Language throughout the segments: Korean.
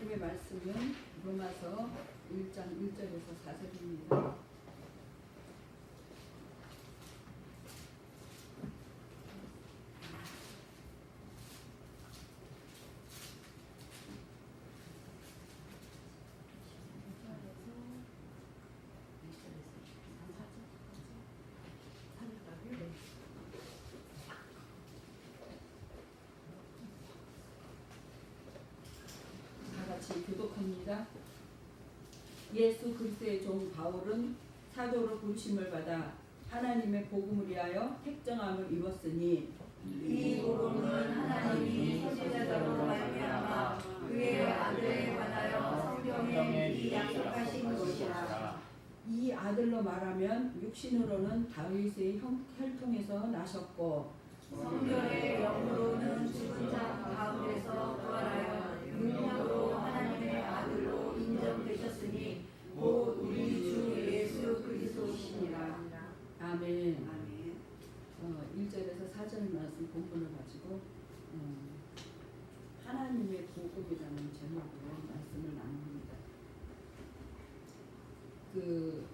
하나님의 말씀은 로마서 1장 1절에서 4절입니다. 교독합니다. 예수 그리스도의 종 바울은 사도로 부르심을 받아 하나님의 복음을 위하여 택정함을 입었으니 이 복음은 하나님이 선지자로 말미암아 그의 아들에 관하여 성경에 이 약속하신 것이라. 이 아들로 말하면 육신으로는 다윗의 혈통에서 나셨고 성결의 영으로는 죽은 자 가운데서 부활하여 능력으로 하나님의 아들로 인정되셨으니 곧 우리 주 예수 그리스도시니라. 아멘. 1절에서 4절 말씀 본문을 가지고 하나님의 복음이라는 제목으로 말씀을 나눕니다. 그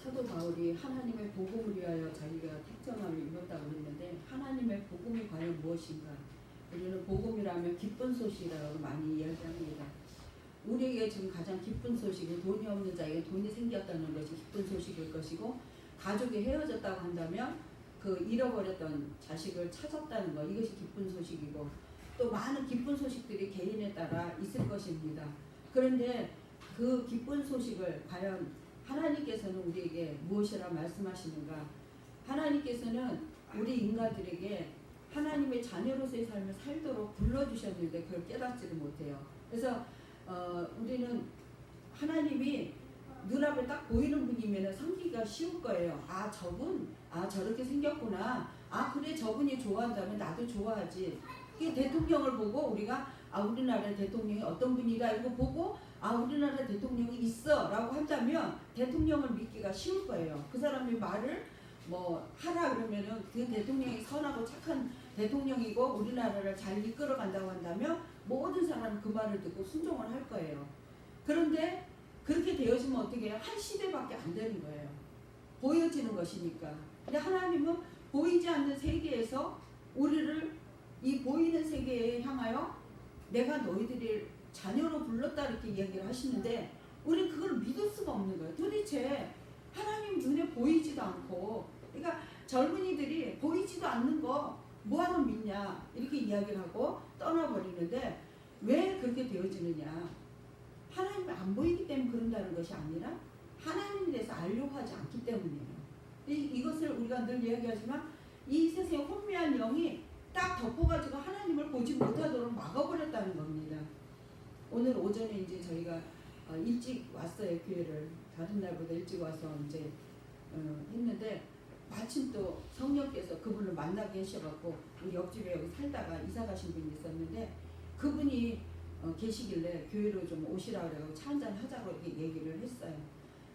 사도 바울이 하나님의 복음을 위하여 자기가 택정함을 입었다고 했는데 하나님의 복음이 과연 무엇인가? 우리는 복음이라면 기쁜 소식이라고 많이 이야기합니다. 우리에게 지금 가장 기쁜 소식은 돈이 없는 자에게 돈이 생겼다는 것이 기쁜 소식일 것이고 가족이 헤어졌다고 한다면 그 잃어버렸던 자식을 찾았다는 것 이것이 기쁜 소식이고 또 많은 기쁜 소식들이 개인에 따라 있을 것입니다. 그런데 그 기쁜 소식을 과연 하나님께서는 우리에게 무엇이라 말씀하시는가? 하나님께서는 우리 인간들에게 하나님의 자녀로서의 삶을 살도록 불러주셨는데 그걸 깨닫지를 못해요. 그래서 우리는 하나님이 눈앞에 딱 보이는 분이면 섬기기가 쉬울 거예요. 아 저분 저렇게 생겼구나. 아 그래 저분이 좋아한다면 나도 좋아하지. 이게 대통령을 보고 우리가 우리나라 대통령이 어떤 분이다 이거 보고 우리나라 대통령이 있어 라고 한다면 대통령을 믿기가 쉬울 거예요. 그 사람이 말을 뭐 하라 그러면은 그 대통령이 선하고 착한 대통령이고 우리나라를 잘 이끌어 간다고 한다면 모든 사람은 그 말을 듣고 순종을 할 거예요. 그런데 그렇게 되어지면 어떻게 해요? 한 시대밖에 안 되는 거예요. 보여지는 것이니까. 근데 하나님은 보이지 않는 세계에서 우리를 이 보이는 세계에 향하여 내가 너희들을 자녀로 불렀다 이렇게 이야기를 하시는데 우리는 그걸 믿을 수가 없는 거예요. 도대체 하나님 눈에 보이지도 않고 그러니까 젊은이들이 보이지도 않는 거 뭐하러 믿냐 이렇게 이야기를 하고 떠나버리는데 왜 그렇게 되어지느냐? 하나님이 안 보이기 때문에 그런다는 것이 아니라 하나님에 대해서 알려고 하지 않기 때문이에요. 이것을 우리가 늘 이야기하지만 이 세상에 혼미한 영이 딱 덮어가지고 하나님을 보지 못하도록 막아버렸다는 겁니다. 오늘 오전에 이제 저희가 일찍 왔어요. 교회를 다른 날보다 일찍 와서 이제 했는데 마침 또 성령께서 그분을 만나게 하셔갖고 우리 옆집에 여기 살다가 이사 가신 분이 있었는데 그분이 계시길래 교회로 좀 오시라 그래서 차 한잔 하자고 이렇게 얘기를 했어요.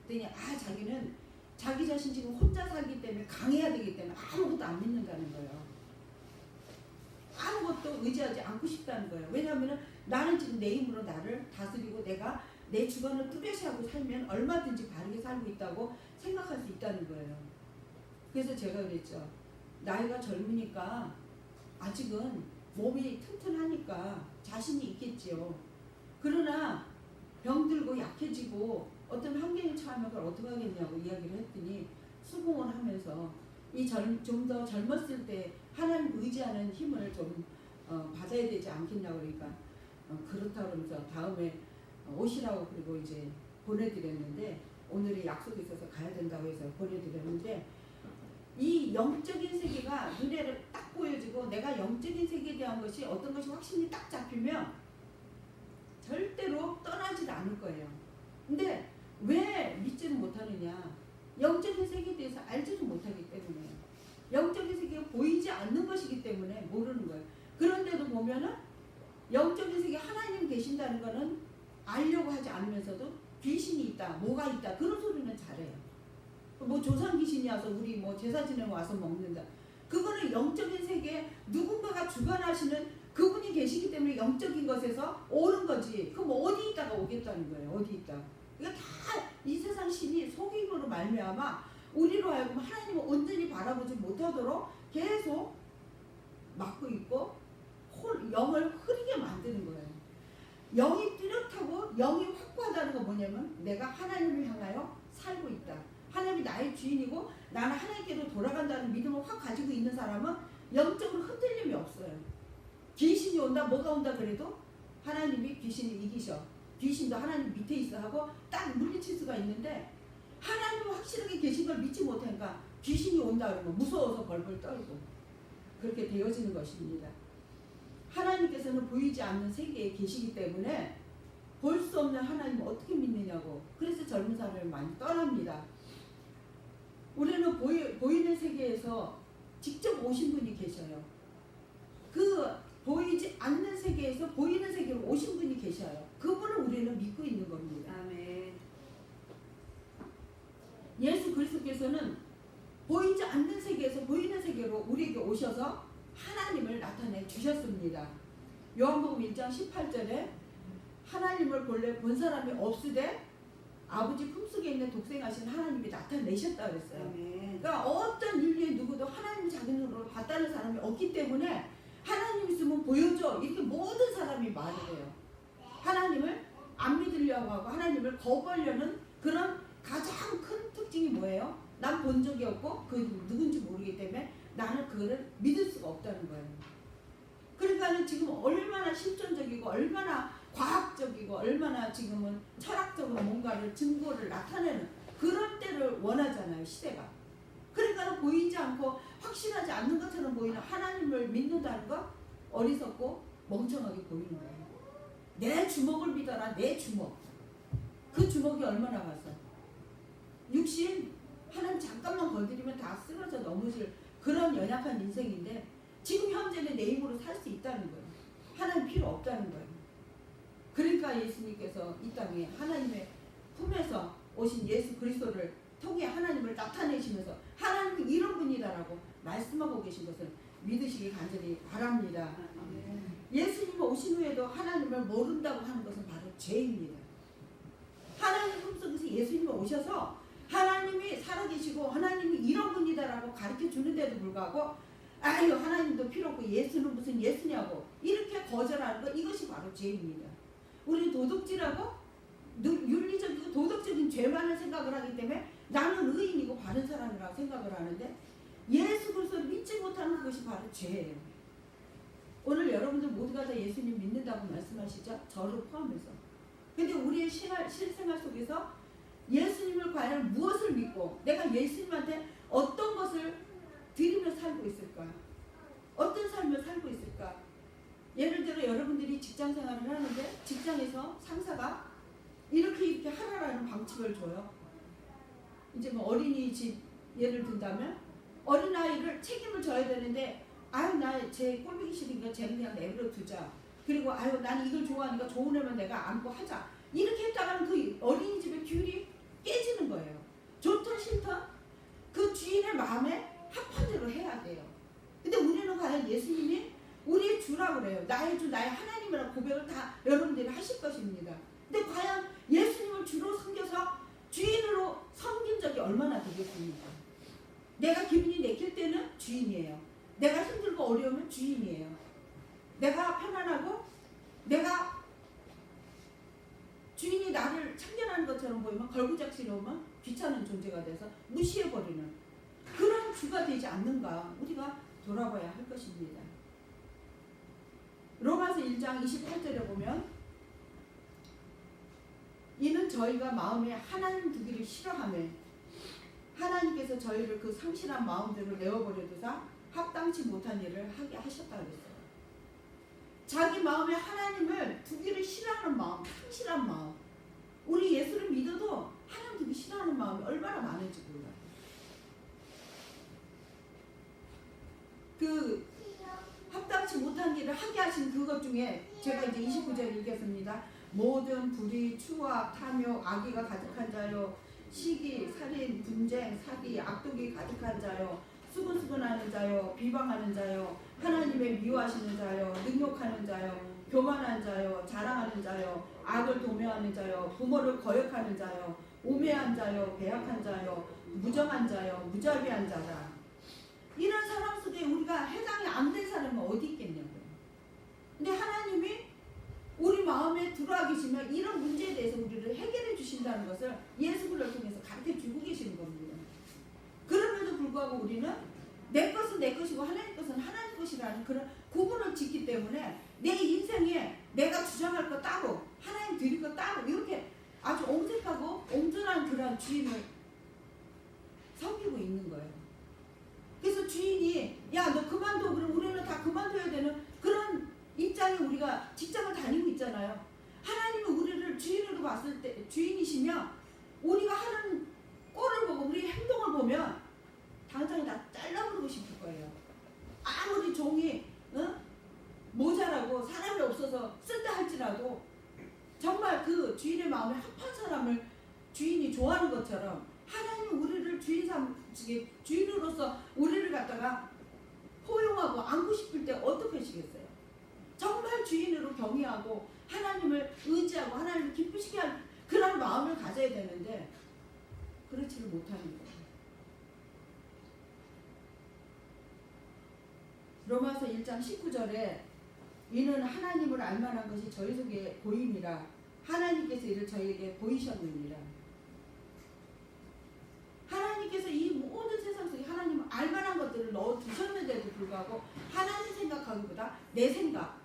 그랬더니 자기는 자기 자신 지금 혼자 살기 때문에 강해야 되기 때문에 아무것도 안 믿는다는 거예요. 아무것도 의지하지 않고 싶다는 거예요. 왜냐하면 나는 지금 내 힘으로 나를 다스리고 내가 내 주관을 뚜렷이 하고 살면 얼마든지 바르게 살고 있다고 생각할 수 있다는 거예요. 그래서 제가 그랬죠. 나이가 젊으니까 아직은 몸이 튼튼하니까 자신이 있겠지요. 그러나 병들고 약해지고 어떤 환경에 처하면 그걸 어떻게 하겠냐고 이야기를 했더니 수긍을 하면서 좀 더 젊었을 때 하나님 의지하는 힘을 좀 받아야 되지 않겠냐고 그러니까 그렇다고 그러면서 다음에 오시라고 그리고 이제 보내드렸는데 오늘이 약속이 있어서 가야 된다고 해서 보내드렸는데 이 영적인 세계가 눈에 딱 보여지고 내가 영적인 세계에 대한 것이 어떤 것이 확신이 딱 잡히면 절대로 떠나지도 않을 거예요. 근데 왜 믿지는 못하느냐? 영적인 세계에 대해서 알지도 못하기 때문에 영적인 세계가 보이지 않는 것이기 때문에 모르는 거예요. 그런데도 보면은 영적인 세계에 하나님 계신다는 거는 알려고 하지 않으면서도 귀신이 있다, 뭐가 있다 그런 소리는 잘해요. 뭐 조상 귀신이 와서 우리 뭐 제사 지내고 와서 먹는다. 그거는 영적인 세계에 누군가가 주관하시는 그분이 계시기 때문에 영적인 것에서 오는 거지. 그럼 어디 있다 자가 오겠다는 거예요. 어디 있다. 이거 다 이 세상 신이 속임으로 말미암아 우리로 하여금 하나님을 온전히 바라보지 못하도록 계속 막고 있고 영을 흐리게 만드는 거예요. 영이 뚜렷하고 영이 확고하다는 건 뭐냐면 내가 하나님을 향하여 살고 있다. 하나님이 나의 주인이고 나는 하나님께로 돌아간다는 믿음을 확 가지고 있는 사람은 영적으로 흔들림이 없어요. 귀신이 온다 뭐가 온다 그래도 하나님이 귀신을 이기셔. 귀신도 하나님 밑에 있어 하고 딱 물리칠 수가 있는데 하나님이 확실하게 계신 걸 믿지 못하니까 귀신이 온다 그러면 무서워서 벌벌 떨고 그렇게 되어지는 것입니다. 하나님께서는 보이지 않는 세계에 계시기 때문에 볼 수 없는 하나님을 어떻게 믿느냐고. 그래서 젊은 사람을 많이 떠납니다. 우리는 보이는 세계에서 직접 오신 분이 계셔요. 그 보이지 않는 세계에서 보이는 세계로 오신 분이 계셔요. 그분을 우리는 믿고 있는 겁니다. 아멘. 예수 그리스도께서는 보이지 않는 세계에서 보이는 세계로 우리에게 오셔서 하나님을 나타내 주셨습니다. 요한복음 1장 18절에 하나님을 본래 본 사람이 없으되 아버지 품속에 있는 독생하신 하나님이 나타내셨다 그랬어요. 아멘. 그러니까 어떤 인류의 누구도 하나님 작은 눈으로 봤다는 사람이 없기 때문에 하나님 있으면 보여줘 이렇게 모든 사람이 말을 해요. 하나님을 안 믿으려고 하고 하나님을 거부하려는 그런 가장 큰 특징이 뭐예요? 난 본 적이 없고 그 누군지 모르기 때문에 나는 그거를 믿을 수가 없다는 거예요. 그러니까 지금 얼마나 실존적이고 얼마나 과학적이고 얼마나 지금은 철학적으로 뭔가를 증거를 나타내는 그런 때를 원하잖아요. 시대가. 그러니까 보이지 않고 확실하지 않는 것처럼 보이는 하나님을 믿는다는 것 어리석고 멍청하게 보이는 거예요. 내 주먹을 믿어라. 내 주먹. 그 주먹이 얼마나 가서 육신 하나님 잠깐만 건드리면 다 쓰러져 넘어질 그런 연약한 인생인데 지금 현재는 내 힘으로 살 수 있다는 거예요. 하나님 필요 없다는 거예요. 그러니까 예수님께서 이 땅에 하나님의 품에서 오신 예수 그리스도를 통해 하나님을 나타내시면서 하나님은 이런 분이다라고 말씀하고 계신 것을 믿으시기 간절히 바랍니다. 예수님이 오신 후에도 하나님을 모른다고 하는 것은 바로 죄입니다. 하나님 품속에서 예수님이 오셔서 하나님이 살아계시고 하나님이 이런 분이다라고 가르쳐 주는데도 불구하고 아유 하나님도 필요 없고 예수는 무슨 예수냐고 이렇게 거절하는 것 이것이 바로 죄입니다. 우리 도둑질하고 윤리적이고 도덕적인 죄만을 생각을 하기 때문에 나는 의인이고 바른 사람이라고 생각을 하는데 예수 그리스도를 믿지 못하는 것이 바로 죄예요. 오늘 여러분들 모두가 다 예수님 믿는다고 말씀하시죠? 저를 포함해서. 근데 우리의 실생활 속에서 예수님을 과연 무엇을 믿고 내가 예수님한테 어떤 것을 드리며 살고 있을까? 어떤 삶을 살고 있을까? 예를 들어 여러분들이 직장 생활을 하는데 직장에서 상사가 이렇게 하라라는 방침을 줘요. 이제 뭐 어린이집 예를 든다면 어린아이를 책임을 져야 되는데 아유 나 쟤 꼴보기 싫으니까 쟤는 그냥 내버려 두자. 그리고 아유 난 이걸 좋아하니까 좋은 애만 내가 안고 하자. 이렇게 했다가는 그 어린이집의 규율이 깨지는 거예요. 좋든 싫든 그 주인의 마음에 합한 대로 해야 돼요. 근데 우리는 과연 예수님이 우리의 주라고 그래요. 나의 주 나의 하나님이라고 고백을 다 여러분들이 하실 것입니다. 근데 과연 예수님을 주로 섬겨서 주인으로 섬긴 적이 얼마나 되겠습니까? 내가 기분이 내킬 때는 주인이에요. 내가 힘들고 어려우면 주인이에요. 내가 편안하고 내가 주인이 나를 참견하는 것처럼 보이면 걸구작스러우면 귀찮은 존재가 돼서 무시해버리는 그런 주가 되지 않는가 우리가 돌아봐야 할 것입니다. 로마서 1장 28절에 보면 이는 저희가 마음에 하나님 두기를 싫어하며 하나님께서 저희를 그 상실한 마음대로 내어버려 두사 합당치 못한 일을 하게 하셨다 그랬어요. 자기 마음에 하나님을 두기를 싫어하는 마음, 상실한 마음. 우리 예수를 믿어도 하나님 두기 싫어하는 마음이 얼마나 많은지 몰라요. 그 합당치 못한 일을 하게 하신 그것 중에 제가 이제 29절 읽겠습니다. 모든 불의, 추악, 탐욕, 악의가 가득한 자요, 시기, 살인, 분쟁, 사기, 악독이 가득한 자요, 수근수근하는 자요, 비방하는 자요, 하나님의 미워하시는 자요, 능욕하는 자요, 교만한 자요, 자랑하는 자요, 악을 도모하는 자요, 부모를 거역하는 자요, 우매한 자요, 배약한 자요, 무정한 자요, 무자비한 자라. 이런 사람 속에 우리가 해당이 안 된 사람은 어디 있겠냐고요. 근데 하나님이 우리 마음에 들어와 계시면 이런 문제에 대해서 우리를 해결해 주신다는 것을 예수를 통해서 가르쳐 주고 계시는 겁니다. 그럼에도 불구하고 우리는 내 것은 내 것이고 하나님 것은 하나님 것이라는 그런 구분을 짓기 때문에 내 인생에 내가 주장할 거 따로 하나님 드릴 거 따로 이렇게 아주 옹색하고 옹졸한 그런 주인을 섬기고 있는 거예요. 그래서 주인이 야 너 그만둬 그럼 우리는 다 그만둬야 되는 그런 입장에 우리가 직장을 다니고 있잖아요. 하나님은 우리를 주인으로 봤을 때 주인이시면 우리가 하는 꼴을 보고 우리의 행동을 보면 당장 다 잘라버리고 싶을 거예요. 아무리 종이 모자라고 사람이 없어서 쓴다 할지라도 정말 그 주인의 마음에 합한 사람을 주인이 좋아하는 것처럼 하나님은 우리를 주인으로서 우리를 갖다가 포용하고 안고 싶을 때 어떻게 하시겠어요? 정말 주인으로 경외하고 하나님을 의지하고 하나님을 기쁘시게 할 그런 마음을 가져야 되는데 그렇지를 못하는 거예요. 로마서 1장 19절에 이는 하나님을 알만한 것이 저희 속에 보임이라 하나님께서 이를 저희에게 보이셨느니라. 하나님께서 이 모든 세상 속에 하나님을 알만한 것들을 넣어두셨는데도 불구하고 하나님 생각하기보다 내 생각,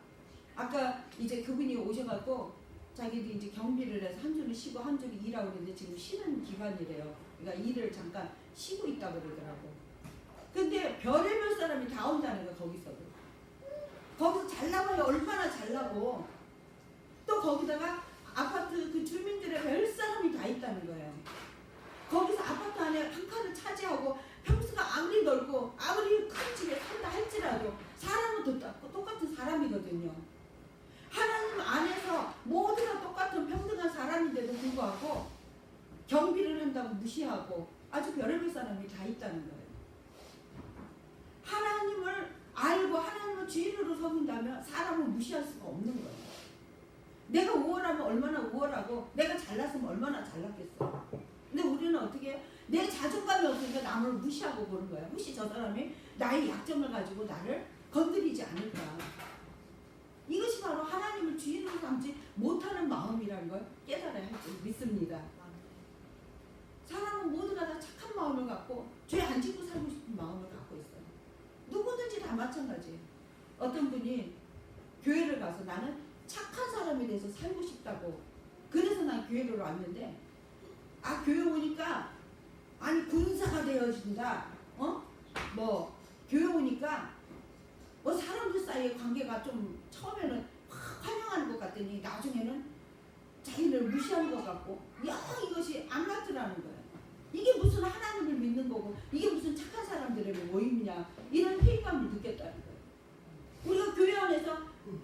아까 이제 그분이 오셔갖고 자기도 이제 경비를 해서 한 주는 쉬고 한 주는 일하고 그러는데 지금 쉬는 기간이래요. 그러니까 일을 잠깐 쉬고 있다고 그러더라고. 근데 별의별 사람이 다 온다는 거야. 거기서 잘나가야 얼마나 잘나고 또 거기다가 아파트 그 주민들의 별 사람이 다 있다는 거예요. 거기서 아파트 안에 한 칸을 차지하고 평수가 아무리 넓고 아무리 큰 집에 산다 할지라도 사람은 똑같은 사람이거든요. 하나님 안에서 모두가 똑같은 평등한 사람인데도 불구하고 경비를 한다고 무시하고 아주 별의별 사람이 다 있다는 거예요. 하나님을 알고 하나님을 주인으로 섬긴다면 사람을 무시할 수가 없는 거예요. 내가 우월하면 얼마나 우월하고 내가 잘났으면 얼마나 잘났겠어. 근데 우리는 어떻게 내 자존감이 없으니까 남을 무시하고 보는 거야. 혹시 저 사람이 나의 약점을 가지고 나를 건드리지 않을까. 이것이 바로 하나님을 주인으로 삼지 못하는 마음이라는 걸 깨달아야 할 줄 믿습니다. 사람은 모두가 다 착한 마음을 갖고 죄 안 짓고 살고 싶은 마음을 갖고 있어요. 누구든지 다 마찬가지예요. 어떤 분이 교회를 가서 나는 착한 사람에 대해서 살고 싶다고 그래서 난 교회를 왔는데 교회 오니까 아니 군사가 되어진다. 교회 오니까 사람들 사이의 관계가 좀 처음에는 확 환영하는 것 같더니 나중에는 자기를 무시하는 것 같고 이것이 안 맞더라는 거예요. 이게 무슨 하나님을 믿는 거고 이게 무슨 착한 사람들의 모임이냐 이런 회의감을 느꼈다는 거예요. 우리가 교회 안에서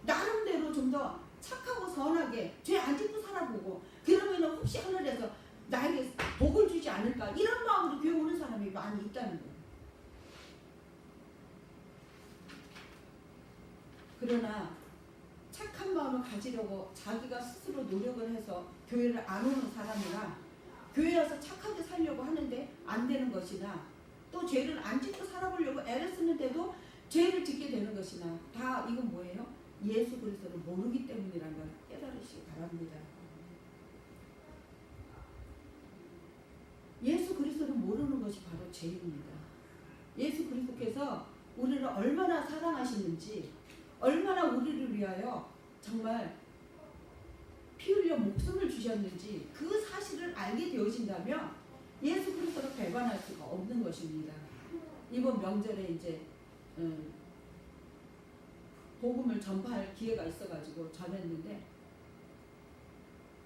나름대로 좀 더 착하고 선하게 죄 안 짓고 살아보고 그러면 혹시 하늘에서 나에게 복을 주지 않을까 이런 마음으로 교회 오는 사람이 많이 있다는 거예요. 그러나 착한 마음을 가지려고 자기가 스스로 노력을 해서 교회를 안 오는 사람이나 교회 와서 착하게 살려고 하는데 안 되는 것이나 또 죄를 안 짓고 살아보려고 애를 쓰는데도 죄를 짓게 되는 것이나 다 이건 뭐예요? 예수 그리스도를 모르기 때문이라는 걸 깨달으시기 바랍니다. 예수 그리스도를 모르는 것이 바로 죄입니다. 예수 그리스도께서 우리를 얼마나 사랑하시는지 얼마나 우리를 위하여 정말 피 흘려 목숨을 주셨는지 그 사실을 알게 되어진다면 예수 그리스도를 배반할 수가 없는 것입니다. 이번 명절에 이제 복음을 전파할 기회가 있어가지고 전했는데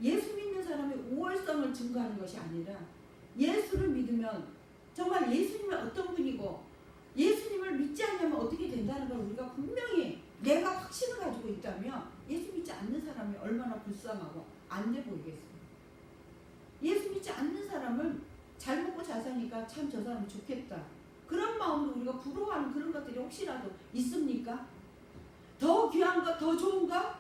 예수 믿는 사람의 우월성을 증거하는 것이 아니라 예수를 믿으면 정말 예수님은 어떤 분이고 예수님을 믿지 않으면 어떻게 된다는 걸 우리가 분명히 내가 확신을 가지고 있다면 예수 믿지 않는 사람이 얼마나 불쌍하고 안 돼 보이겠어요. 예수 믿지 않는 사람은 잘 먹고 잘 사니까 참 저 사람이 좋겠다. 그런 마음으로 우리가 부러워하는 그런 것들이 혹시라도 있습니까? 더 귀한 것, 더 좋은 것,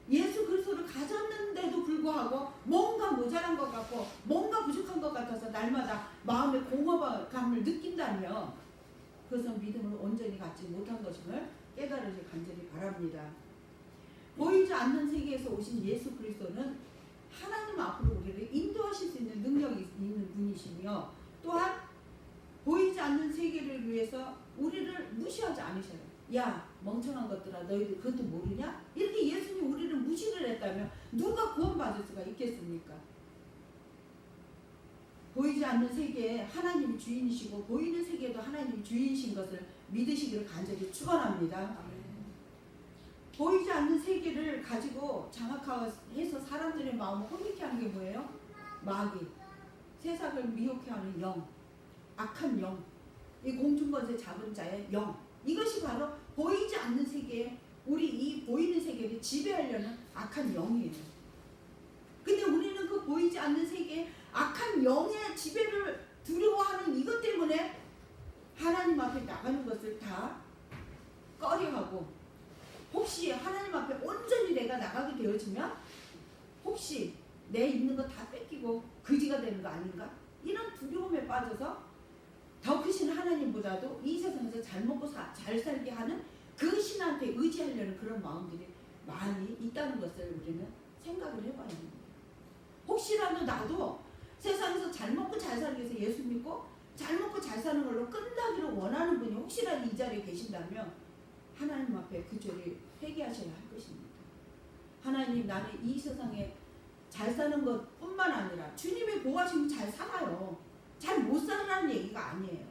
예수 그리스도를 가졌는데도 불구하고 뭔가 모자란 것 같고 뭔가 부족한 것 같아서 날마다 마음의 공허감을 느낀다면 그것은 믿음을 온전히 갖지 못한 것임을 깨달으실 간절히 바랍니다. 보이지 않는 세계에서 오신 예수 그리스도는 하나님 앞으로 우리를 인도하실 수 있는 능력이 있는 분이시며 또한 보이지 않는 세계를 위해서 우리를 무시하지 않으셔요. 야 멍청한 것들아 너희들 그것도 모르냐? 이렇게 예수님 우리를 무시를 했다면 누가 구원받을 수가 있겠습니까? 보이지 않는 세계에 하나님이 주인이시고 보이는 세계에도 하나님이 주인이신 것을 믿으시기를 간절히 축원합니다. 보이지 않는 세계를 가지고 장악해서 사람들의 마음을 혼미케 하는 게 뭐예요? 마귀, 세상을 미혹해 하는 영, 악한 영, 이 공중권세 잡은 자의 영, 이것이 바로 보이지 않는 세계에 우리 이 보이는 세계를 지배하려는 악한 영이에요. 근데 우리는 그 보이지 않는 세계에 악한 영의 지배를 두려워하는 이것 때문에 하나님 앞에 나가는 것을 다 꺼려하고, 혹시 하나님 앞에 온전히 내가 나가게 되어지면 혹시 내 있는 거 다 뺏기고 거지가 되는 거 아닌가? 이런 두려움에 빠져서 더 크신 하나님보다도 이 세상에서 잘 먹고 잘 살게 하는 그 신한테 의지하려는 그런 마음들이 많이 있다는 것을 우리는 생각을 해봐야 합니다. 혹시라도 나도 세상에서 잘 먹고 잘 살기 위해서 예수 믿고 잘 먹고 잘 사는 걸로 끝나기를 원하는 분이 혹시라도 이 자리에 계신다면 하나님 앞에 그 죄를 회개하셔야 할 것입니다. 하나님, 나는 이 세상에 잘 사는 것뿐만 아니라 주님이 보호하시면 잘 살아요. 잘 못 살아라는 얘기가 아니에요.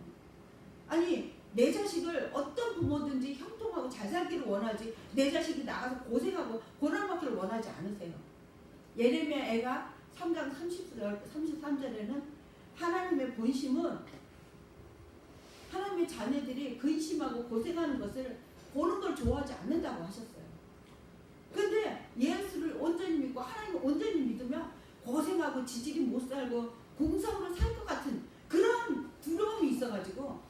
아니, 내 자식을 어떤 부모든지 형통하고 잘 살기를 원하지 내 자식이 나가서 고생하고 고난받기를 원하지 않으세요. 예레미야 애가 3장 33절에는 하나님의 본심은 하나님의 자녀들이 근심하고 고생하는 것을 보는 걸 좋아하지 않는다고 하셨어요. 근데 예수를 온전히 믿고 하나님을 온전히 믿으면 고생하고 지질이 못 살고 공상으로 살 것 같은 그런 두려움이 있어가지고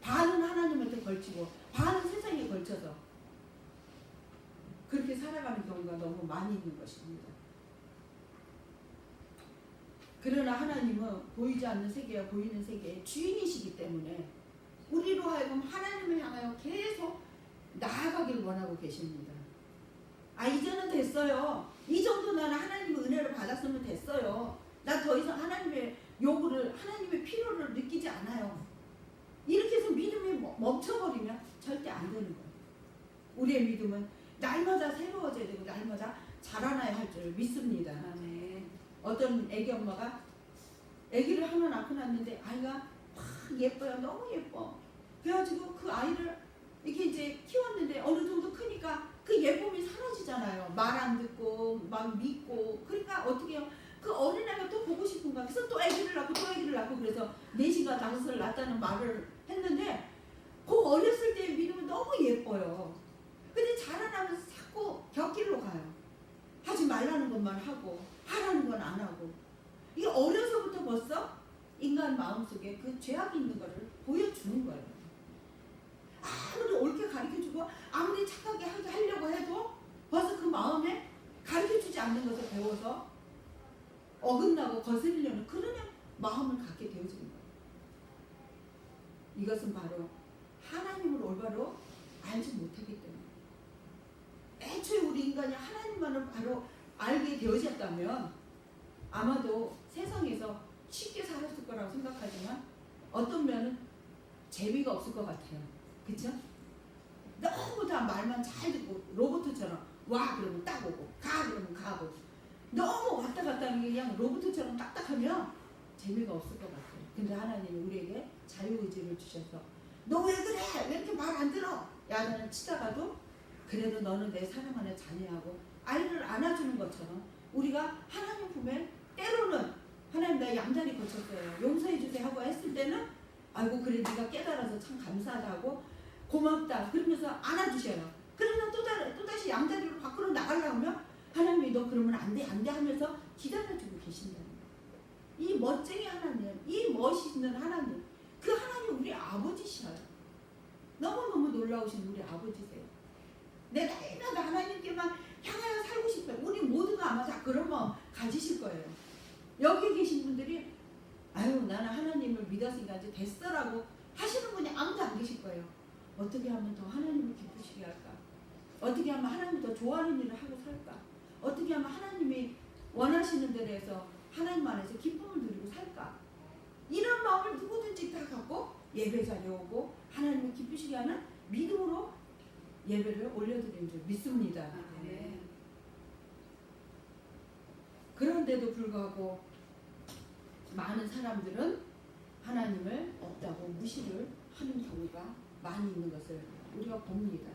반은 하나님한테 걸치고 반은 세상에 걸쳐서 그렇게 살아가는 경우가 너무 많이 있는 것입니다. 그러나 하나님은 보이지 않는 세계와 보이는 세계의 주인이시기 때문에 우리로 하여금 하나님을 향하여 계속 나아가기를 원하고 계십니다. 이제는 됐어요. 이 정도 나는 하나님의 은혜를 받았으면 됐어요. 나 더 이상 하나님의 요구를, 하나님의 필요를 느끼지 않아요. 이렇게 해서 믿음이 멈춰버리면 절대 안 되는 거예요. 우리의 믿음은 날마다 새로워져야 되고 날마다 자라나야 할 줄 믿습니다. 어떤 애기 엄마가 애기를 하나 낳고 났는데 아이가 막 예뻐요. 너무 예뻐. 그래가지고 그 아이를 이렇게 이제 키웠는데 어느 정도 크니까 그 예쁨이 사라지잖아요. 말 안 듣고 막 믿고. 그러니까 어떻게 해요? 그 어린아이가 또 보고 싶은가. 그래서 또 애기를 낳고 또 애기를 낳고 그래서 4시가 5을 낳았다는 말을 했는데 그 어렸을 때의 믿음은 너무 예뻐요. 근데 자라나면서 자꾸 곁길로 가요. 하지 말라는 것만 하고 하라는 건 안 하고. 이게 어려서부터 벌써 인간 마음속에 그 죄악이 있는 거를 보여주는 거예요. 아무리 옳게 가르쳐주고 아무리 착하게 하려고 해도 벌써 그 마음에 가르쳐주지 않는 것을 배워서 어긋나고 거스르려는 그런 마음을 갖게 되어지는 거예요. 이것은 바로 하나님을 올바로 알지 못하기 때문에. 애초에 우리 인간이 하나님만을 바로 알게 되어졌다면 아마도 세상에서 쉽게 살았을 거라고 생각하지만 어떤 면은 재미가 없을 것 같아요. 그쵸? 너무 다 말만 잘 듣고 로봇처럼 와 그러면 딱 오고 가 그러면 가고 너무 왔다 갔다 하는 게 그냥 로봇처럼 딱딱하면 재미가 없을 것 같아요. 근데 하나님이 우리에게 자유의지를 주셔서 너 왜 그래? 왜 이렇게 말 안 들어? 야단을 치다가도 그래도 너는 내 사랑하는 자녀하고 아이를 안아주는 것처럼 우리가 하나님 품에 때로는 하나님 나 양다리 고쳤어요. 용서해 주세요 하고 했을 때는 아이고 그래 네가 깨달아서 참 감사하다고 고맙다 그러면서 안아주셔요. 그러면 또다시 양다리로 밖으로 나가려면 하나님이 너 그러면 안 돼 하면서 기다려주고 계신다는 거예요. 이 멋쟁이 하나님, 이 멋있는 하나님, 그 하나님 우리 아버지셔요. 너무너무 놀라우신 우리 아버지세요. 내 날마다 하나님께만 향하여 살고 싶어요. 우리 모두가 아마 다 그런 마음 가지실 거예요. 여기 계신 분들이 아유 나는 하나님을 믿었으니까 이제 됐어라고 하시는 분이 아무도 안 계실 거예요. 어떻게 하면 더 하나님을 기쁘시게 할까? 어떻게 하면 하나님 더 좋아하는 일을 하고 살까? 어떻게 하면 하나님이 원하시는 대로해서 하나님 안에서 기쁨을 누리고 살까? 이런 마음을 누구든지 다 갖고 예배 자리에 오고 하나님을 기쁘시게 하는 믿음으로 예배를 올려드리는 줄 믿습니다. 네. 그런데도 불구하고 많은 사람들은 하나님을 없다고 무시를 하는 경우가 많이 있는 것을 우리가 봅니다.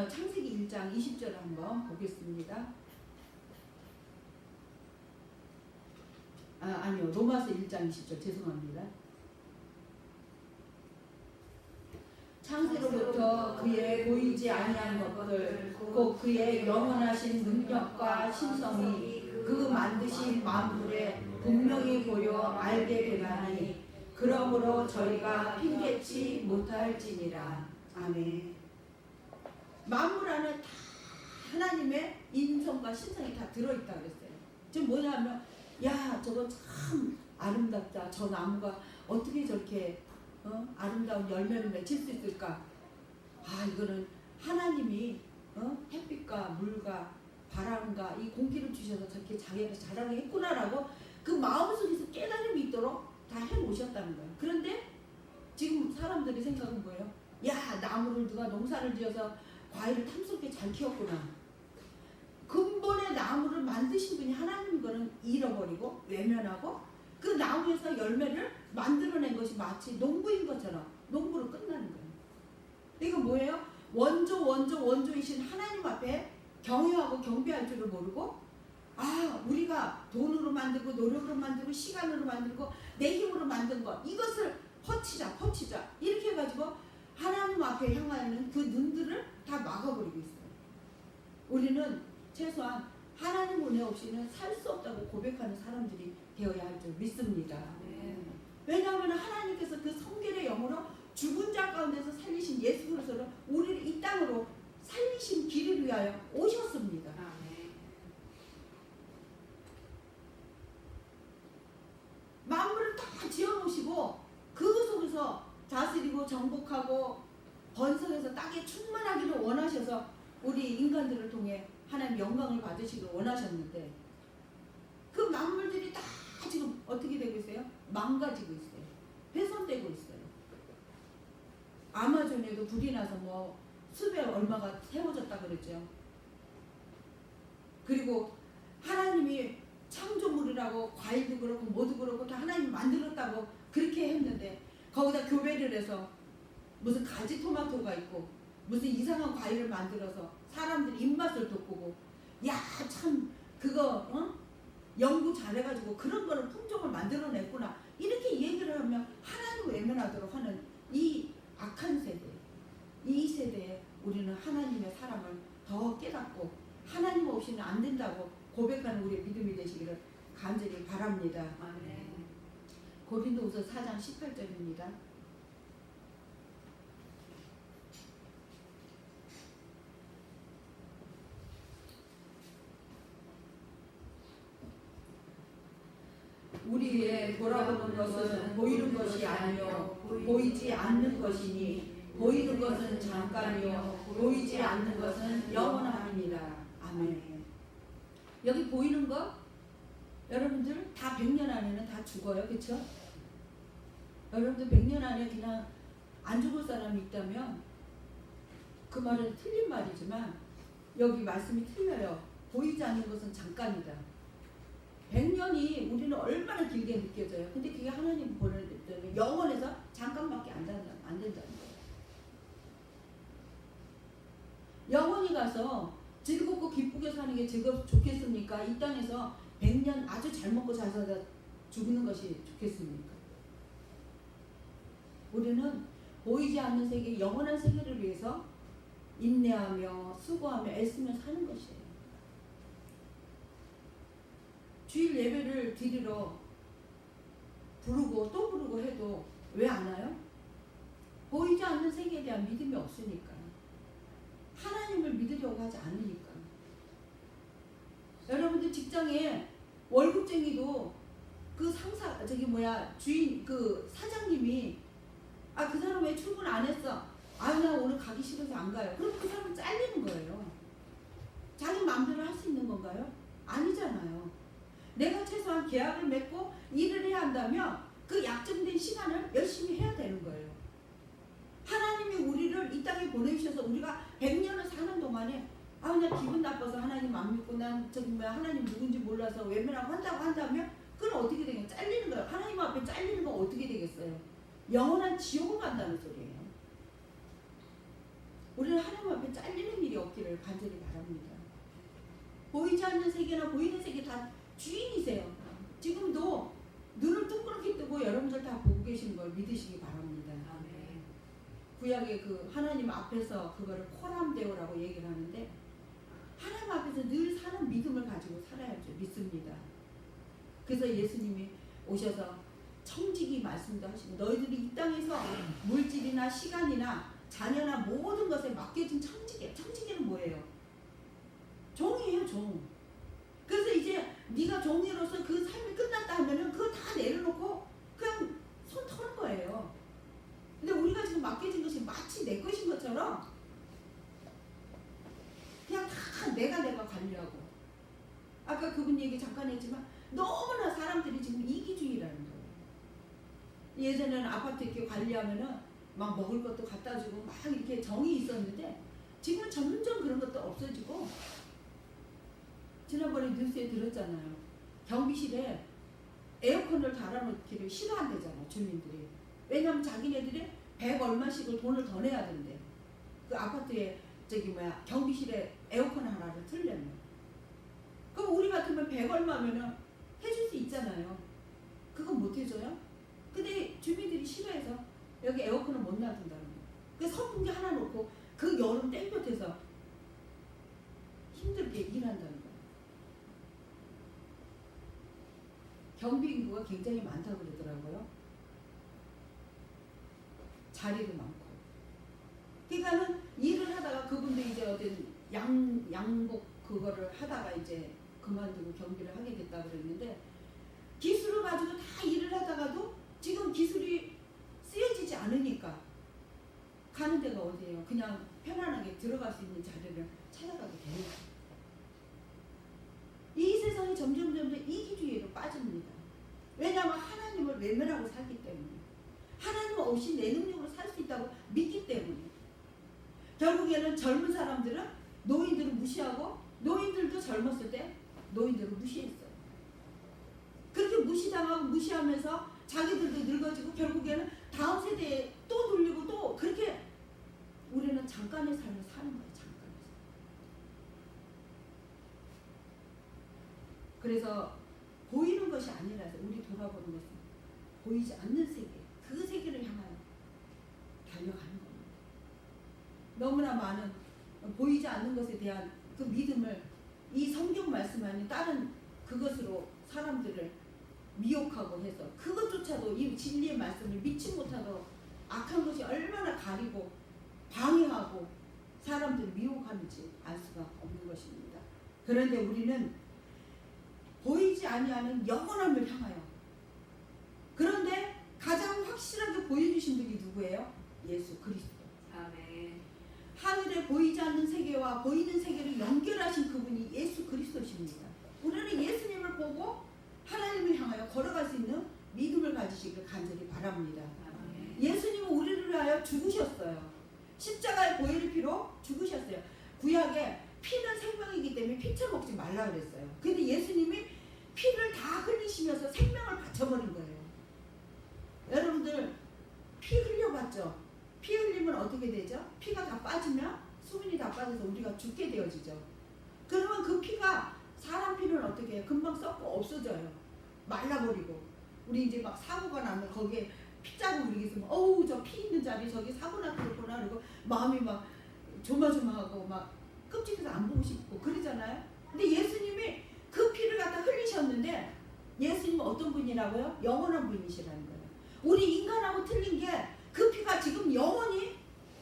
창세기 1장 20절을 한번 보겠습니다. 아니요. 로마서 1장 20절 죄송합니다. 창세로부터 그의 보이지 아니한 것들 곧 그의 영원하신 능력과 신성이 그 만드신 만물에 분명히 보여 알게 되나니 그러므로 저희가 핑계치 못할지니라. 아멘. 만물 안에 다 하나님의 인성과 신성이 다 들어있다 그랬어요. 지금 뭐냐면 야 저거 참 아름답다. 저 나무가 어떻게 저렇게 아름다운 열매를 맺힐 수 있을까? 이거는 하나님이 햇빛과 물과 바람과 이 공기를 주셔서 저렇게 자기가 자라게 했구나라고 그 마음속에서 깨달음이 있도록 다 해놓으셨다는 거예요. 그런데 지금 사람들이 생각은 뭐예요? 야 나무를 누가 농사를 지어서 과일을 탐스럽게 잘 키웠구나. 근본의 나무를 만드신 분이 하나님인 거는 잃어버리고 외면하고 그 나무에서 열매를 만들어낸 것이 마치 농부인 것처럼 농부로 끝나는 거예요. 이거 뭐예요? 원조이신 하나님 앞에 경외하고 경배할 줄을 모르고 우리가 돈으로 만들고 노력으로 만들고 시간으로 만들고 내 힘으로 만든 것 이것을 퍼치자 이렇게 해가지고 하나님 앞에 향하는 그 눈들을 다 막아버리고 있어요. 우리는 최소한 하나님 은혜 없이는 살 수 없다고 고백하는 사람들이 되어야 할 줄 믿습니다. 왜냐하면 하나님께서 그 성결의 영으로 죽은 자 가운데서 살리신 예수 그리스도를 우리를 이 땅으로 살리신 길을 위하여 오셨습니다. 만물을 다 지어놓으시고 그 속에서 다스리고 정복하고 번성해서 땅에 충만하기를 원하셔서 우리 인간들을 통해 하나님 영광을 받으시기를 원하셨는데 그 만물들이 다 지금 어떻게 되고 있어요? 망가지고 있어요. 훼손되고 있어요. 아마존에도 불이 나서 뭐 숲에 얼마가 세워졌다 그랬죠. 그리고 하나님이 창조물이라고 과일도 그렇고 뭐도 그렇고 다 하나님이 만들었다고 그렇게 했는데 거기다 교배를 해서 무슨 가지 토마토가 있고 무슨 이상한 과일을 만들어서 사람들 입맛을 돋구고 참 그거 연구 잘해가지고 그런 거를 품종을 만들어냈구나 이렇게 얘기를 하면 하나님을 외면하도록 하는 이 악한 세대 이 세대에 우리는 하나님의 사랑을 더 깨닫고 하나님 없이는 안 된다고 고백하는 우리의 믿음이 되시기를 간절히 바랍니다. 고린도후서 4장 18절입니다. 우리의 돌아보는 것은 보이는 것이 아니요 보이지 않는 것이니 보이는 것은 잠깐이요 보이지 않는 것은 영원함이니라. 아멘. 여기 보이는 거 여러분들 다 100년 안에는 다 죽어요. 그렇죠? 여러분들 100년 안에 그냥 안 죽을 사람이 있다면 그 말은 틀린 말이지만 여기 말씀이 틀려요. 보이지 않는 것은 잠깐이다. 100년이 우리는 얼마나 길게 느껴져요. 근데 그게 하나님 보는 때문에 영원해서 잠깐밖에 안 된다는 거예요. 영원히 가서 즐겁고 기쁘게 사는 게 좋겠습니까? 이 땅에서 100년 아주 잘 먹고 잘 살다 죽는 것이 좋겠습니까? 우리는 보이지 않는 세계, 영원한 세계를 위해서 인내하며 수고하며 애쓰며 사는 것이에요. 주일 예배를 드리러 부르고 또 부르고 해도 왜 안 와요? 보이지 않는 세계에 대한 믿음이 없으니까. 하나님을 믿으려고 하지 않으니까. 여러분들 직장에 월급쟁이도 그 상사 주인 그 사장님이 그 사람 왜 출근 안 했어? 나 오늘 가기 싫어서 안 가요. 그럼 그 사람은 잘리는 거예요. 자기 마음대로 할 수 있는 건가요? 아니잖아요. 내가 최소한 계약을 맺고 일을 해야 한다면 그 약정된 시간을 열심히 해야 되는 거예요. 하나님이 우리를 이 땅에 보내주셔서 우리가 100년을 사는 동안에 그냥 기분 나빠서 하나님 안 믿고 난 하나님 누군지 몰라서 외면하고 한다고 한다면 그건 어떻게 되겠어요? 잘리는 거예요. 하나님 앞에 잘리는 건 어떻게 되겠어요? 영원한 지옥을 간다는 소리예요. 우리는 하나님 앞에 잘리는 일이 없기를 간절히 바랍니다. 보이지 않는 세계나 보이는 세계 다 주인이세요. 지금도 눈을 둥그렇게 뜨고 여러분들 다 보고 계시는 걸 믿으시기 바랍니다. 아멘. 구약의 그 하나님 앞에서 그거를 코람데오라고 얘기를 하는데 하나님 앞에서 늘 사는 믿음을 가지고 살아야죠. 믿습니다. 그래서 예수님이 오셔서 청지기 말씀도 하시고 너희들이 이 땅에서 물질이나 시간이나 자녀나 모든 것에 맡겨진 청지기예요. 청지기는 뭐예요? 종이에요. 종. 그래서 이제 네가 종이로서 그 삶이 끝났다 하면은 그거 다 내려놓고 그냥 손 터는 거예요. 근데 우리가 지금 맡겨진 것이 마치 내 것인 것처럼 그냥 다 내가 관리하고 아까 그분 얘기 잠깐 했지만 너무나 사람들이 지금 이기주의라는 거예요. 예전에는 아파트 이렇게 관리하면은 막 먹을 것도 갖다 주고 막 이렇게 정이 있었는데 지금은 점점 그런 것도 없어지고 지난번에 뉴스에 들었잖아요. 경비실에 에어컨을 달아놓기를 싫어한대잖아 주민들이. 왜냐면 자기네들이 100 얼마씩을 돈을 더 내야 된대. 그 아파트에 경비실에 에어컨 하나를 틀려면. 그럼 우리 같으면 100 얼마면은 해줄 수 있잖아요. 그건 못 해줘요? 근데 주민들이 싫어해서 여기 에어컨을 못 놔둔다는 거예요. 그 선풍기 하나 놓고 그 여름 땡볕에서 힘들게 일한다는 거예요. 경비 인구가 굉장히 많다고 그러더라고요. 자리도 많고. 그러니까는 일을 하다가 그분도 이제 어떤 양복 그거를 하다가 이제 그만두고 경비를 하게 됐다 그랬는데 기술을 가지고 다 일을 하다가도 지금 기술이 쓰여지지 않으니까 가는 데가 어디예요? 그냥 편안하게 들어갈 수 있는 자리를 찾아가게 됩니다. 이 세상이 점점 이기주의로 빠집니다. 왜냐하면 하나님을 외면하고 살기 때문에 하나님 없이 내 능력으로 살 수 있다고 믿기 때문에 결국에는 젊은 사람들은 노인들을 무시하고 노인들도 젊었을 때 노인들을 무시했어요. 그렇게 무시당하고 무시하면서 자기들도 늙어지고 결국에는 다음 세대에 또 돌리고 또 그렇게 우리는 잠깐의 삶을 사는 거예요. 잠깐의 삶. 그래서 보이는 것이 아니라서 우리 돌아보는 것은 보이지 않는 세계, 그 세계를 향하여 달려가는 겁니다. 너무나 많은 보이지 않는 것에 대한 그 믿음을 이 성경 말씀 아닌 다른 그것으로 사람들을 미혹하고 해서 그것조차도 이 진리의 말씀을 믿지 못하도록 악한 것이 얼마나 가리고 방해하고 사람들을 미혹하는지 알 수가 없는 것입니다. 그런데 우리는 보이지 아니하는 영원함을 향하여 그런데 가장 확실하게 보여주신 분이 누구예요? 예수 그리스도. 아멘. 하늘에 보이지 않는 세계와 보이는 세계를 연결하신 그분이 예수 그리스도십니다. 우리는 예수님을 보고 하나님을 향하여 걸어갈 수 있는 믿음을 가지시길 간절히 바랍니다. 아멘. 예수님은 우리를 위하여 죽으셨어요. 십자가의 보혈의 피로 죽으셨어요. 구약에 피는 생명이기 때문에 피쳐 먹지 말라 그랬어요. 근데 예수님이 피를 다 흘리시면서 생명을 바쳐버린 거예요. 여러분들 피 흘려봤죠? 피 흘리면 어떻게 되죠? 피가 다 빠지면 수분이 다 빠져서 우리가 죽게 되어지죠. 그러면 그 피가 사람 피는 어떻게 해요? 금방 썩고 없어져요. 말라버리고. 우리 이제 막 사고가 나면 거기에 피자국 이렇게 있으면 어우 저 피 있는 자리 저기 사고 났구나 그러고 마음이 막 조마조마하고 막 끔찍해서 안 보고 싶고 그러잖아요. 근데 예수님이 그 피를 갖다 흘리셨는데 예수님은 어떤 분이라고요? 영원한 분이시라는 거예요. 우리 인간하고 틀린 게 그 피가 지금 영원히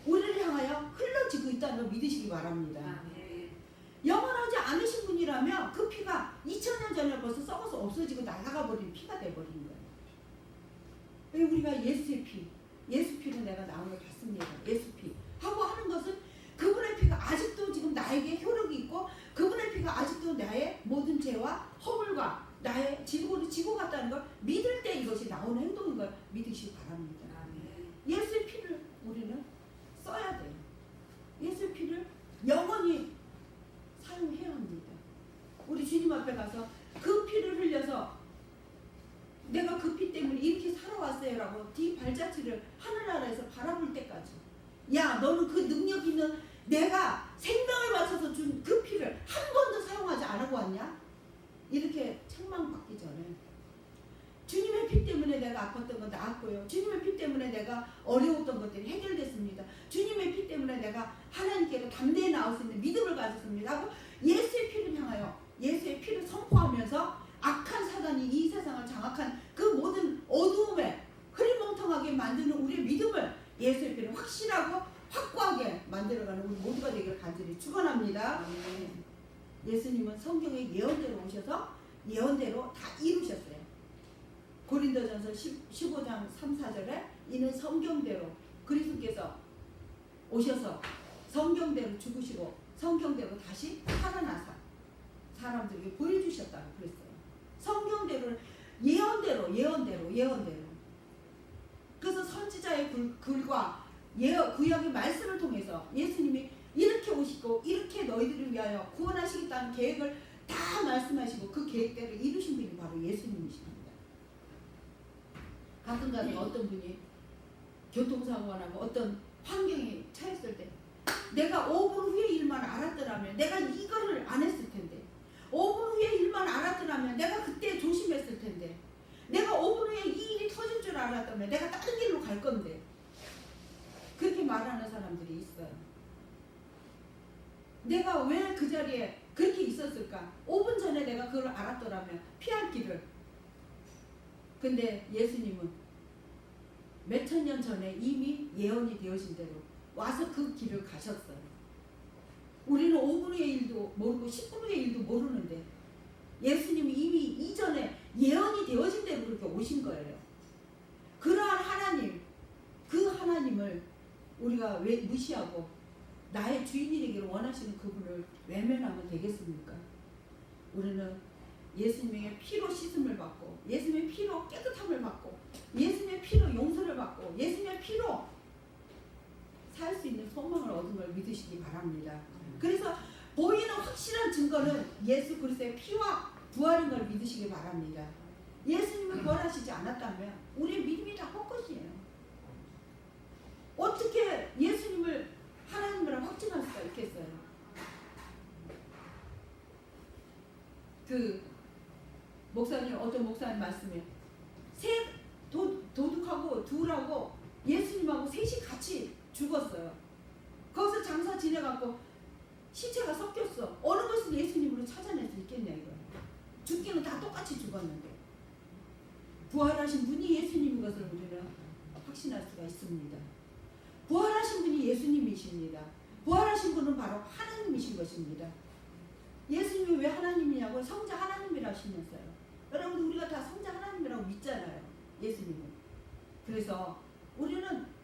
우리를 향하여 흘러지고 있다는 걸 믿으시기 바랍니다. 아멘. 영원하지 않으신 분이라면 그 피가 2000년 전에 벌써 썩어서 없어지고 날아가 버린 피가 돼버린 거예요. 우리가 예수의 피, 예수 피로 내가 나음을 받습니다. 예수 피 하고 하는 것은 그분의 피가 아직도 지금 나에게 효력이 있고 그분의 피가 아직도 나의 모든 죄와 허물과 나의 질고를 지고 갔다는 걸 믿을 때 이것이 나오는 행동인 걸 믿으시기 바랍니다. 예수의 피를 우리는 써야 돼요. 예수의 피를 영원히 사용해야 합니다. 우리 주님 앞에 가서 그 피를 흘려서 내가 그 피 때문에 이렇게 살아왔어요 라고 뒤 발자취를 하늘나라에서 바라볼 때까지, 야 너는 그 능력 있는 내가 생명을 바쳐서 준 그 피를 한 번도 사용하지 않고 왔냐? 이렇게 책망받기 전에 주님의 피 때문에 내가 아팠던 건 나았고요. 주님의 피 때문에 내가 어려웠던 것들이 해결됐습니다. 주님의 피 때문에 내가 하나님께로 담대히 나올 수 있는 믿음을 가졌습니다 하고 예수의 피를 향하여 예수의 피를 선포하면서 악한 사단이 이 세상을 장악한 그 모든 어두움에 흐리멍텅하게 만드는 우리의 믿음을 예수의 피를 확실하고 확고하게 만들어가는 우리 모두가 되기를 간절히 축원합니다. 예수님은 성경의 예언대로 오셔서 예언대로 다 이루셨어요. 고린도전서 15장 3, 4절에 이는 성경대로 그리스도께서 오셔서 성경대로 죽으시고 성경대로 다시 살아나사 사람들에게 보여주셨다고 그랬어요. 성경대로 예언대로 그래서 선지자의 글과 구약의 말씀을 통해서 예수님이 이렇게 오시고 이렇게 너희들을 위하여 구원하시겠다는 계획을 다 말씀하시고 그 계획대로 이루신 분이 바로 예수님이십니다. 가끔가다 어떤 분이 교통사고가 나고 어떤 환경에 처했을 때 내가 5분 후에 일만 알았더라면 내가 이거를 안 했을 텐데 5분 후에 일만 알았더라면 내가 그때 조심했을 텐데 내가 5분 후에 이 일이 터질 줄 알았다면 내가 다른 길로 갈 건데 그렇게 말하는 사람들이 있어요. 내가 왜 그 자리에 그렇게 있었을까? 5분 전에 내가 그걸 알았더라면 피할 길을. 근데 예수님은 몇천 년 전에 이미 예언이 되어진 대로 와서 그 길을 가셨어요. 우리는 5분 후의 일도 모르고 10분 후의 일도 모르는데 예수님이 이미 이전에 예언이 되어진 대로 그렇게 오신 거예요. 그러한 하나님, 그 하나님을 우리가 왜 무시하고 나의 주인이 되기를 원하시는 그분을 외면하면 되겠습니까? 우리는 예수님의 피로 씻음을 받고 예수님의 피로 깨끗함을 받고 예수님의 피로 용서를 받고 예수님의 피로 살 수 있는 소망을 얻은 걸 믿으시기 바랍니다. 그래서 보이는 확실한 증거는 예수 그리스도의 피와 부활인 걸 믿으시기 바랍니다. 예수님을 부활하시지 않았다면 우리의 믿음이 다 헛것이에요. 어떻게 예수님을 하나님이라 확증할 수가 있겠어요? 그 목사님, 어떤 목사님 말씀에 도둑하고 둘하고 예수님하고 셋이 같이 죽었어요. 거기서 장사 지내갖고 시체가 섞였어. 어느 것을 예수님으로 찾아낼 수 있겠냐 이거예요. 죽기는 다 똑같이 죽었는데 부활하신 분이 예수님인 것을 우리는 확신할 수가 있습니다. 부활하신 분이 예수님이십니다. 부활하신 분은 바로 하나님이신 것입니다. 예수님이 왜 하나님이냐고 성자 하나님이라 하시면서요. 여러분 우리가 다 성자 하나님이라고 믿잖아요. 예수님은. 그래서 우리는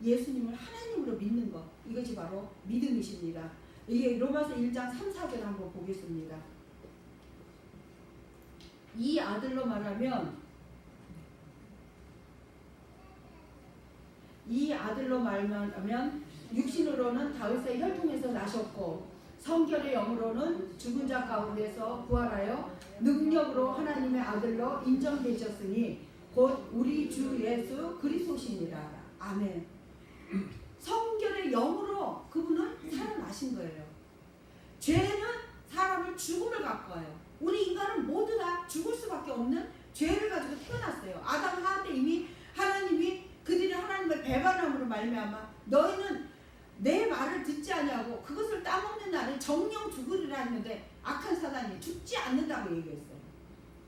예수님을 하나님으로 믿는 것, 이것이 바로 믿음이십니다. 이게 로마서 1장 3, 4절 한번 보겠습니다. 이 아들로 말하면 육신으로는 다윗의 혈통에서 나셨고 성결의 영으로는 죽은 자 가운데서 부활하여 능력으로 하나님의 아들로 인정되셨으니 곧 우리 주 예수 그리스도시니라. 아멘. 성결의 영으로 그분은 살아나신 거예요. 죄는 사람을 죽음을 가까워요. 우리 인간은 모두 다 죽을 수밖에 없는 죄를 가지고 태어났어요. 아담 하와 때 이미 하나님이 그들이 하나님을 배반함으로 말미암아 너희는 내 말을 듣지 아니하고 그것을 따먹는 날은 정령 죽으리라 했는데 악한 사단이 죽지 않는다고 얘기했어요.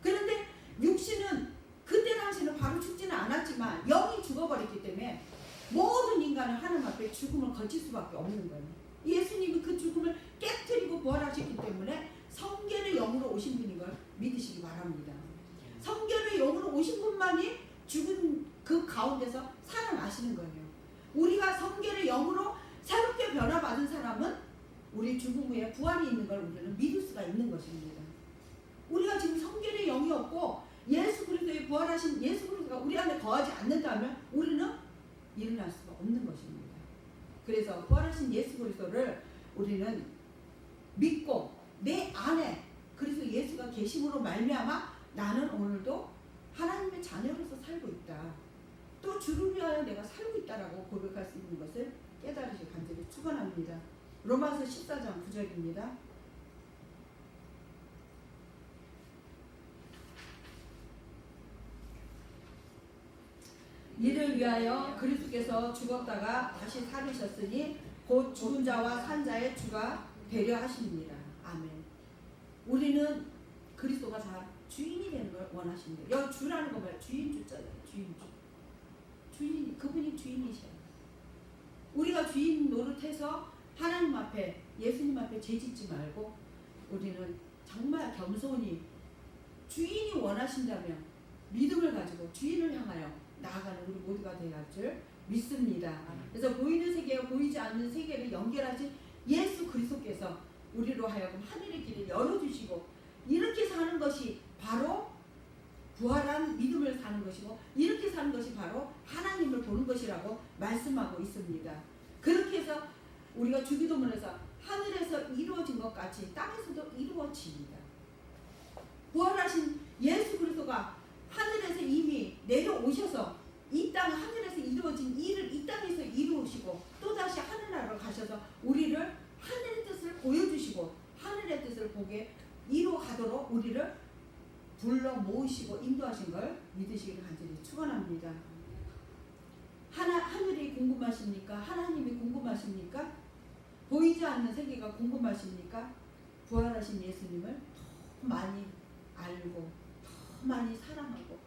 그런데 육신은 그때 당시는 바로 죽지는 않았지만 영이 죽어버렸기 때문에 모든 인간은 하나님 앞에 죽음을 거칠 수밖에 없는 거예요. 예수님이 그 죽음을 깨뜨리고 부활하셨기 때문에 성결의 영으로 오신 분인 걸 믿으시기 바랍니다. 성결의 영으로 오신 분만이 죽은 그 가운데서 살아나시는 거예요. 우리가 성결의 영으로 새롭게 변화받은 사람은 우리 죽음 후에 부활이 있는 걸 우리는 믿을 수가 있는 것입니다. 우리가 지금 성결의 영이 없고 예수 그리스도의 부활하신 예수 그리스도가 우리 안에 거하지 않는다면 우리는 일어날 수가 없는 것입니다. 그래서 부활하신 예수 그리스도를 우리는 믿고 내 안에 그리스도 예수가 계심으로 말미암아 나는 오늘도 하나님의 자녀로서 살고 있다. 또 주를 위하여 내가 살고 있다라고 고백할 수 있는 것을 깨달으시 간절히 축원합니다. 로마서 14장 9절입니다. 이를 위하여 그리스도께서 죽었다가 다시 살으셨으니 곧 죽은 자와 산 자의 주가 되려 하십니다. 아멘. 우리는 그리스도가 다 주인이 되는 걸 원하십니다. 여기 주라는 거 봐요. 주인 주잖아요. 주인 그분이 주인이셔요. 우리가 주인 노릇해서 하나님 앞에 예수님 앞에 죄짓지 말고 우리는 정말 겸손히 주인이 원하신다면 믿음을 가지고 주인을 향하여 나아가는 우리 모두가 되어야 할 줄 믿습니다. 그래서 보이는 세계와 보이지 않는 세계를 연결하신 예수 그리스도께서 우리로 하여금 하늘의 길을 열어주시고 이렇게 사는 것이 바로 부활한 믿음을 사는 것이고 이렇게 사는 것이 바로 하나님을 보는 것이라고 말씀하고 있습니다. 그렇게 해서 우리가 주기도문에서 하늘에서 이루어진 것 같이 땅에서도 이루어집니다. 부활하신 예수 그리스도가 하늘에서 이미 내려오셔서 이 땅 하늘에서 이루어진 일을 이 땅에서 이루시고 또다시 하늘나라로 가셔서 우리를 하늘의 뜻을 보여주시고 하늘의 뜻을 보게 이루어가도록 우리를 불러 모으시고 인도하신 걸 믿으시기를 간절히 축원합니다. 하늘이 궁금하십니까? 하나님이 궁금하십니까? 보이지 않는 세계가 궁금하십니까? 부활하신 예수님을 더 많이 알고 더 많이 사랑하고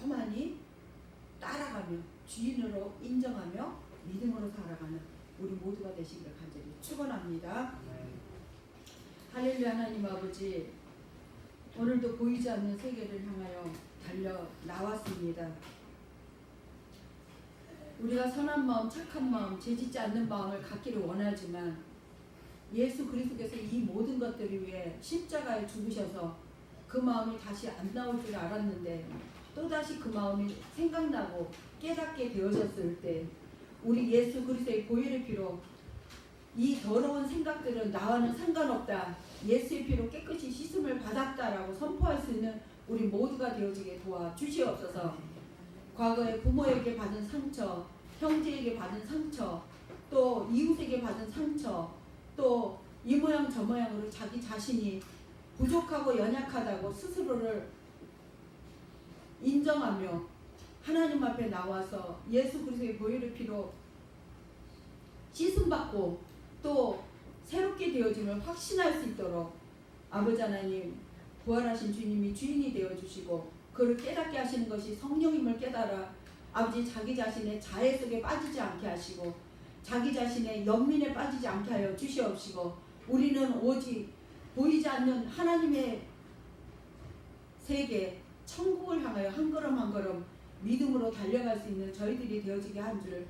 더 많이 따라가며 주인으로 인정하며 믿음으로 살아가는 우리 모두가 되시기를 간절히 축원합니다. 할렐루야. 하나님 아버지, 오늘도 보이지 않는 세계를 향하여 달려 나왔습니다. 우리가 선한 마음, 착한 마음, 죄짓지 않는 마음을 갖기를 원하지만 예수 그리스도께서 이 모든 것들을 위해 십자가에 죽으셔서 그 마음이 다시 안 나올 줄 알았는데 또다시 그 마음이 생각나고 깨닫게 되어졌을 때 우리 예수 그리스도의 보혈의 피로 이 더러운 생각들은 나와는 상관없다. 예수의 피로 깨끗이 씻음을 받았다라고 선포할 수 있는 우리 모두가 되어지게 도와주시옵소서. 과거에 부모에게 받은 상처, 형제에게 받은 상처, 또 이웃에게 받은 상처, 또 이 모양 저 모양으로 자기 자신이 부족하고 연약하다고 스스로를 인정하며 하나님 앞에 나와서 예수 그리스도의 보혈의 피로 씻음받고 또 새롭게 되어짐을 확신할 수 있도록 아버지 하나님 부활하신 주님이 주인이 되어주시고 그를 깨닫게 하시는 것이 성령임을 깨달아 아버지 자기 자신의 자애 속에 빠지지 않게 하시고 자기 자신의 연민에 빠지지 않게 하여 주시옵시고 우리는 오직 보이지 않는 하나님의 세계 천국을 향하여 한 걸음 한 걸음 믿음으로 달려갈 수 있는 저희들이 되어지게 한 줄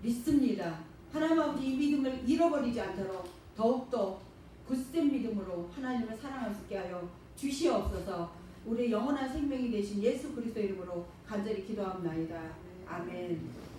믿습니다. 하나님 아버지 이 믿음을 잃어버리지 않도록 더욱더 굳센 믿음으로 하나님을 사랑할 수 있게 하여 주시옵소서. 우리의 영원한 생명이 되신 예수 그리스도 이름으로 간절히 기도합나이다. 아멘.